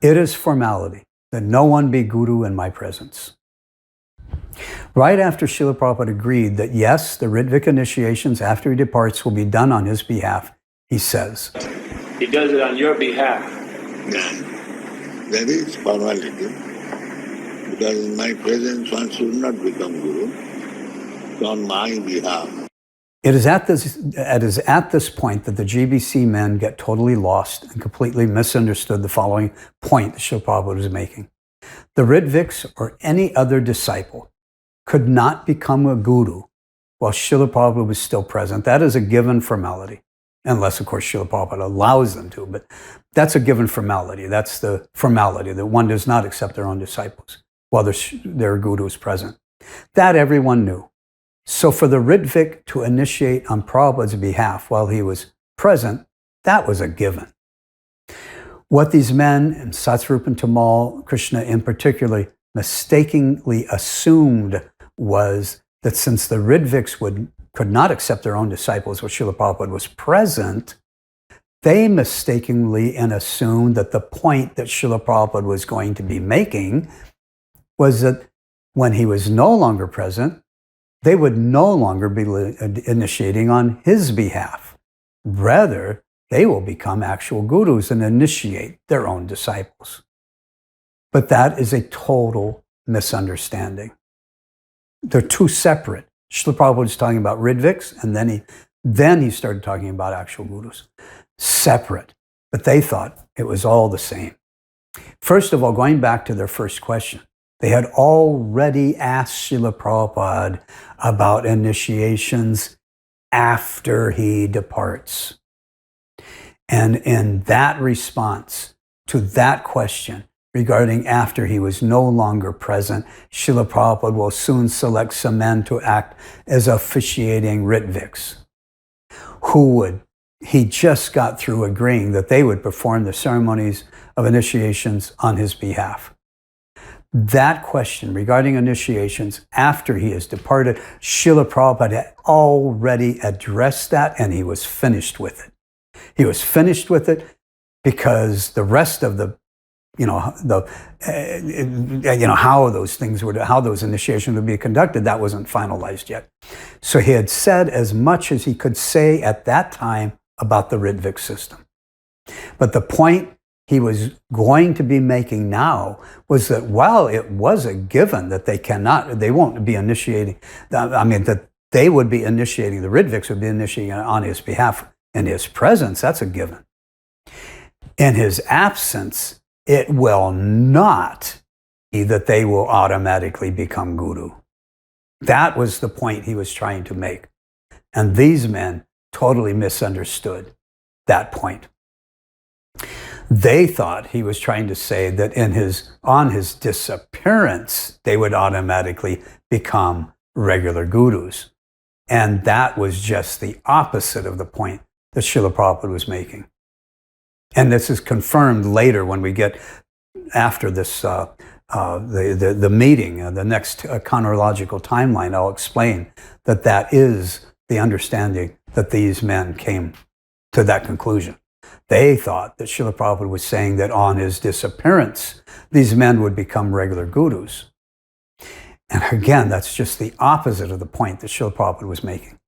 It is formality that no one be guru in my presence. Right after Srila Prabhupada agreed that yes, the Ritvik initiations after he departs will be done on his behalf, he says, he does it on your behalf. Yeah. That is formality. Because in my presence one should not become guru. It's on my behalf. It is at this point that the GBC men get totally lost and completely misunderstood the following point that Srila Prabhupada was making. The Rtviks or any other disciple could not become a guru while Srila Prabhupada was still present. That is a given formality, unless, of course, Srila Prabhupada allows them to, but that's a given formality. That's the formality, that one does not accept their own disciples while their guru is present. That everyone knew. So for the Rtvik to initiate on Prabhupada's behalf while he was present, that was a given. What these men, and Satsvarup and Tamal, Krishna in particular, mistakenly assumed was that since the Rtviks could not accept their own disciples while Srila Prabhupada was present, they mistakenly assumed that the point that Srila Prabhupada was going to be making was that when he was no longer present, they would no longer be initiating on his behalf. Rather, they will become actual gurus and initiate their own disciples. But that is a total misunderstanding. They're two separate. Srila Prabhupada was talking about Rtviks, and then he started talking about actual gurus. Separate. But they thought it was all the same. First of all, going back to their first question, they had already asked Srila Prabhupada about initiations after he departs. And in that response to that question regarding after he was no longer present, Srila Prabhupada will soon select some men to act as officiating Rtviks, he just got through agreeing that they would perform the ceremonies of initiations on his behalf. That question regarding initiations after he has departed, Srila Prabhupada had already addressed that, and he was finished with it. He was finished with it because the rest of how those initiations would be conducted, that wasn't finalized yet. So he had said as much as he could say at that time about the Rtvik system. But the point he was going to be making now was that while it was a given that they won't be initiating, that they would be initiating, the Rtviks would be initiating on his behalf in his presence, that's a given. In his absence, it will not be that they will automatically become guru. That was the point he was trying to make. And these men totally misunderstood that point. They thought he was trying to say that on his disappearance, they would automatically become regular gurus. And that was just the opposite of the point that Srila Prabhupada was making. And this is confirmed later when we get after this, the meeting, the next chronological timeline. I'll explain that is the understanding that these men came to that conclusion. They thought that Srila Prabhupada was saying that on his disappearance, these men would become regular gurus. And again, that's just the opposite of the point that Srila Prabhupada was making.